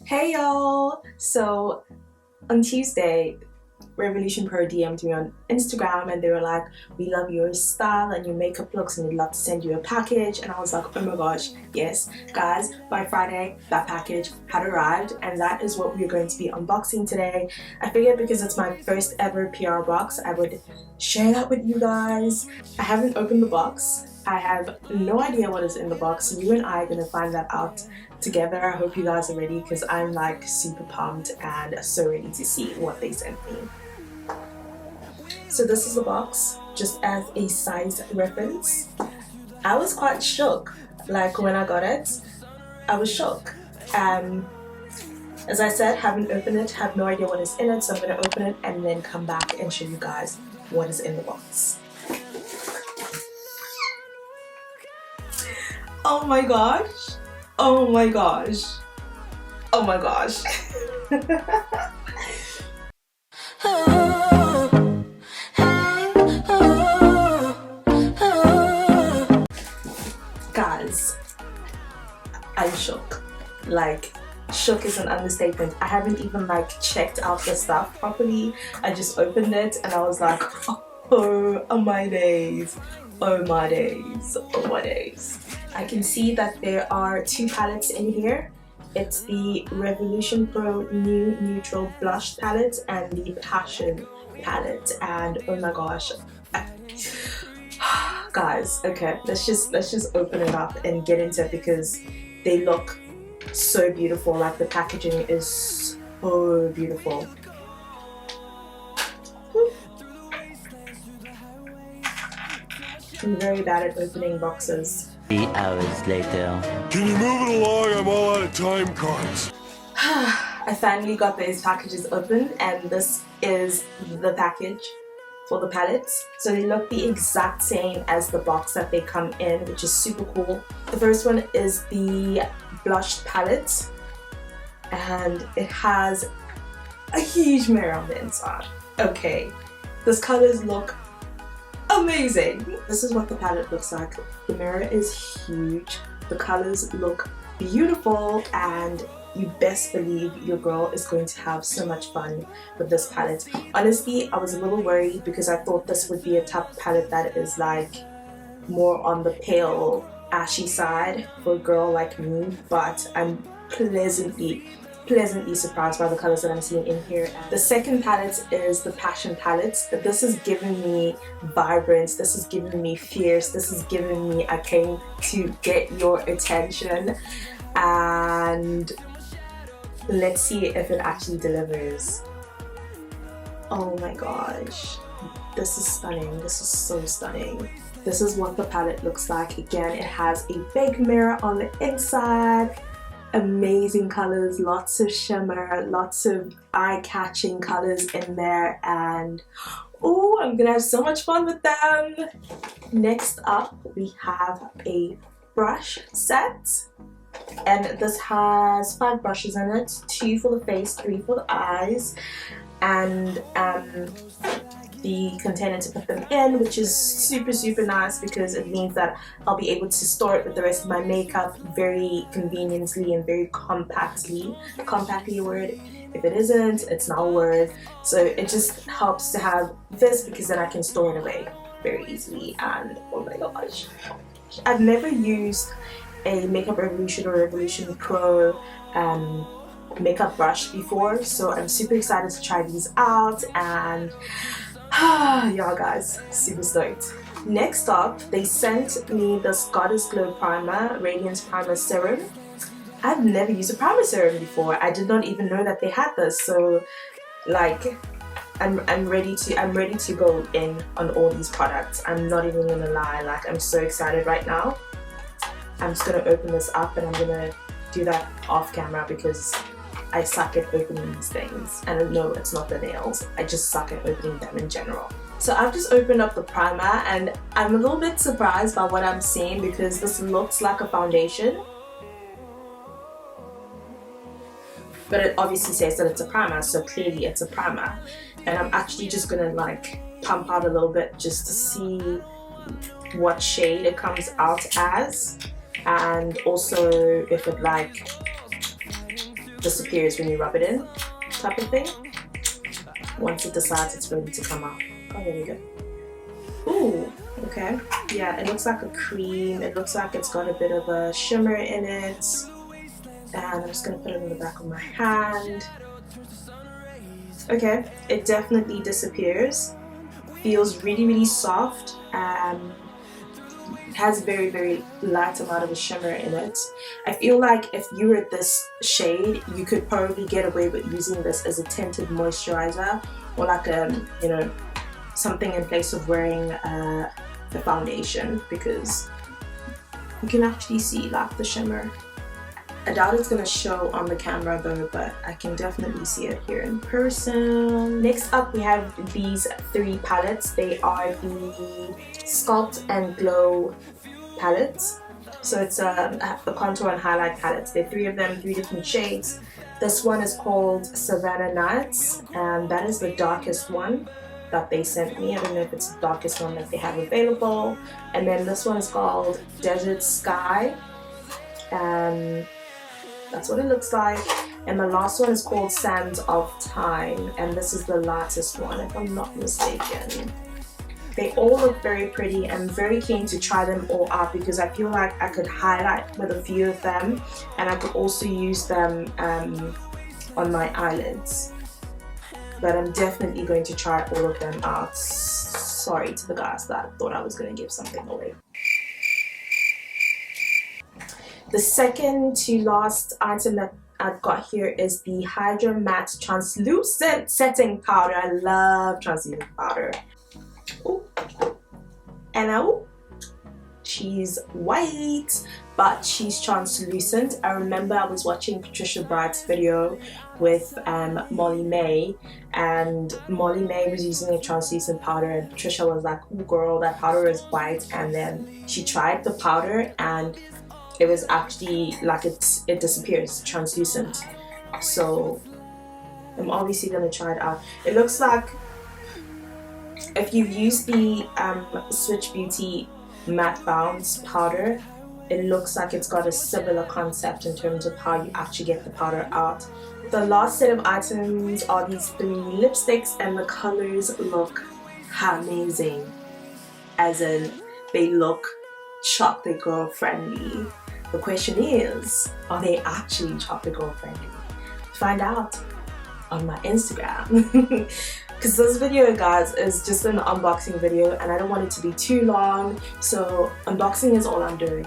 Hey y'all! So on Tuesday, Revolution Pro DM'd me on Instagram and they were like, we love your style and your makeup looks and we'd love to send you a package. And I was like, oh my gosh, yes. Guys, by Friday, that package had arrived and that is what we're going to be unboxing today. I figured because it's my first ever PR box, I would share that with you guys. I haven't opened the box. I have no idea what is in the box. You and I are going to find that out together. I hope you guys are ready because I'm like super pumped and so ready to see what they sent me. So this is the box, just as a size reference. I was quite shook, like when I got it, I was shook. As I said, haven't opened it, have no idea what is in it, so I'm going to open it and then come back and show you guys what is in the box. Oh my gosh. Oh my gosh. Oh my gosh. Guys, I'm shook. Like, shook is an understatement. I haven't even like checked out the stuff properly. I just opened it and I was like, oh my days. Oh my days. Oh my days. I can see that there are two palettes in here. It's the Revolution Pro New Neutral Blush palette and the Passion palette, and oh my gosh. Guys, okay, let's just open it up and get into it because they look so beautiful. Like the packaging is so beautiful. I'm very bad at opening boxes. 3 hours later. Can you move it along? I'm all out of time cards. I finally got those packages open and this is the package for the palettes. So they look the exact same as the box that they come in, which is super cool. The first one is the blush palette and it has a huge mirror on the inside. Okay, those colors look amazing. This is what the palette looks like. The mirror is huge. The colors look beautiful and you best believe your girl is going to have so much fun with this palette. Honestly, I was a little worried because I thought this would be a type of palette that is like more on the pale ashy side for a girl like me, but I'm pleasantly surprised by the colors that I'm seeing in here. The second palette is the Passion palette. This is giving me vibrance, this is giving me fierce, this is giving me I came to get your attention, and let's see if it actually delivers. Oh my gosh, this is stunning. This is so stunning. This is what the palette looks like. Again, it has a big mirror on the inside. Amazing colors, lots of shimmer, lots of eye-catching colors in there, and oh, I'm gonna have so much fun with them. Next up, we have a brush set, and this has 5 brushes in it, 2 for the face, 3 for the eyes, and the container to put them in, which is super nice because it means that I'll be able to store it with the rest of my makeup very conveniently and very compactly. Compactly a word? If it isn't, it's not a word. So it just helps to have this because then I can store it away very easily. And oh my gosh, I've never used a Makeup Revolution or Revolution Pro makeup brush before, so I'm super excited to try these out, and y'all guys, super stoked. Next up, they sent me the Goddess Glow Primer, Radiance Primer Serum. I've never used a primer serum before. I did not even know that they had this, so like I'm ready to go in on all these products. I'm not even gonna lie, like I'm so excited right now. I'm just gonna open this up and I'm gonna do that off camera because I suck at opening these things, and no, it's not the nails, I just suck at opening them in general. So I've just opened up the primer and I'm a little bit surprised by what I'm seeing because this looks like a foundation, but it obviously says that it's a primer, so clearly it's a primer. And I'm actually just gonna like pump out a little bit just to see what shade it comes out as, and also if it like disappears when you rub it in, type of thing. Once it decides it's ready to come out. Oh, there we go. Ooh, okay. Yeah, it looks like a cream. It looks like it's got a bit of a shimmer in it. And I'm just gonna put it in the back of my hand. Okay, it definitely disappears. Feels really, really soft. It has a very, very light amount of a shimmer in it. I feel like if you were this shade, you could probably get away with using this as a tinted moisturizer, or like you know, something in place of wearing the foundation, because you can actually see like the shimmer. I doubt it's gonna show on the camera though, but I can definitely see it here in person. Next up, we have these 3 palettes. They are the Sculpt and Glow palettes. So it's the contour and highlight palettes. There are 3 of them, 3 different shades. This one is called Savannah Nights, and that is the darkest one that they sent me. I don't know if it's the darkest one that they have available. And then this one is called Desert Sky. That's what it looks like. And the last one is called Sands of Time, and this is the lightest one, if I'm not mistaken. They all look very pretty. I'm very keen to try them all out because I feel like I could highlight with a few of them, and I could also use them on my eyelids. But I'm definitely going to try all of them out. Sorry to the guys that thought I was going to give something away. The second to last item that I've got here is the Hydra Matte Translucent Setting Powder. I love translucent powder. Ooh. And now she's white, but she's translucent. I remember I was watching Patricia Bright's video with Molly May, and Molly May was using a translucent powder, and Patricia was like, "Oh girl, that powder is white." And then she tried the powder, and it was actually like it disappears, translucent. So I'm obviously gonna try it out. It looks like if you've used the Switch Beauty Matte Bounce powder, it looks like it's got a similar concept in terms of how you actually get the powder out. The last set of items are these 3 lipsticks, and the colors look amazing. As in, they look chocolate girl friendly. The question is, are they actually chocolate girl friendly? Find out on my Instagram. Because this video, guys, is just an unboxing video and I don't want it to be too long. So unboxing is all I'm doing,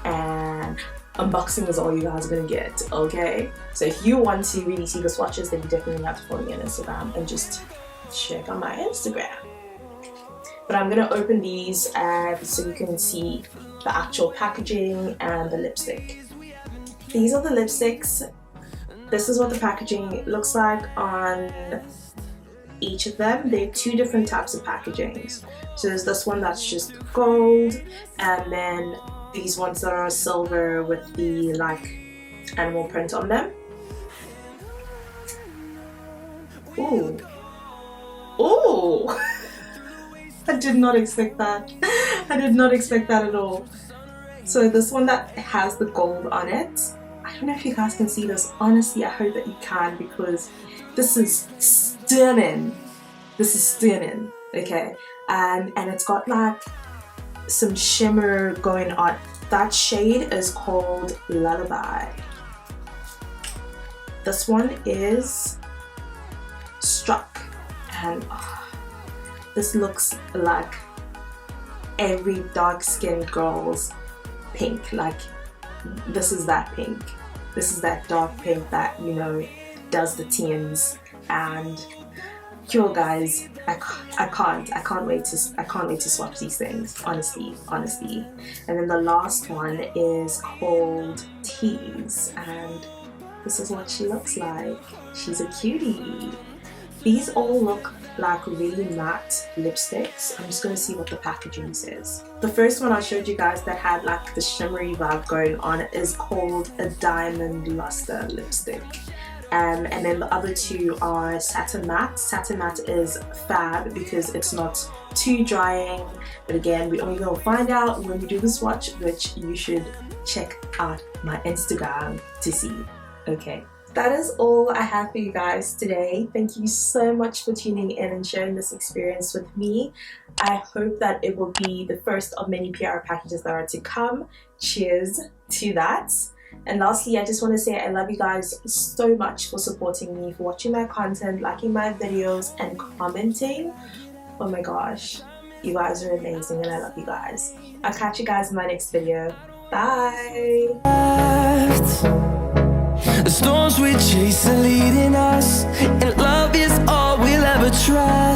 and unboxing is all you guys are gonna get, okay? So if you want to really see the swatches, then you definitely have to follow me on Instagram and just check out my Instagram. But I'm gonna open these so you can see the actual packaging and the lipstick. These are the lipsticks. This is what the packaging looks like on each of them. They're 2 different types of packagings. So there's this one that's just gold, and then these ones that are silver with the like animal print on them. Ooh. Ooh! I did not expect that. I did not expect that at all. So this one that has the gold on it, I don't know if you guys can see this. Honestly, I hope that you can, because this is stunning. This is stunning, okay? And it's got like some shimmer going on. That shade is called Lullaby. This one is Struck, and this looks like every dark-skinned girl's pink. Like, this is that pink. This is that dark pink that, you know, does the teens. And yo guys, I can't wait to swatch these things, honestly. And then the last one is called Tease, and this is what she looks like. She's a cutie. These all look like really matte lipsticks. I'm just going to see what the packaging says. The first one I showed you guys that had like the shimmery vibe going on is called a Diamond Luster lipstick. And then the other 2 are Satin Matte. Satin Matte is fab because it's not too drying. But again, we only gonna find out when we do the swatch, which you should check out my Instagram to see. Okay. that is all I have for you guys today. Thank you so much for tuning in and sharing this experience with me. I hope that it will be the first of many PR packages that are to come. Cheers to that. And lastly, I just want to say I love you guys so much for supporting me, for watching my content, liking my videos, and commenting. Oh my gosh, you guys are amazing and I love you guys. I'll catch you guys in my next video. Bye! The storms we chase are leading us, and love is all we'll ever try.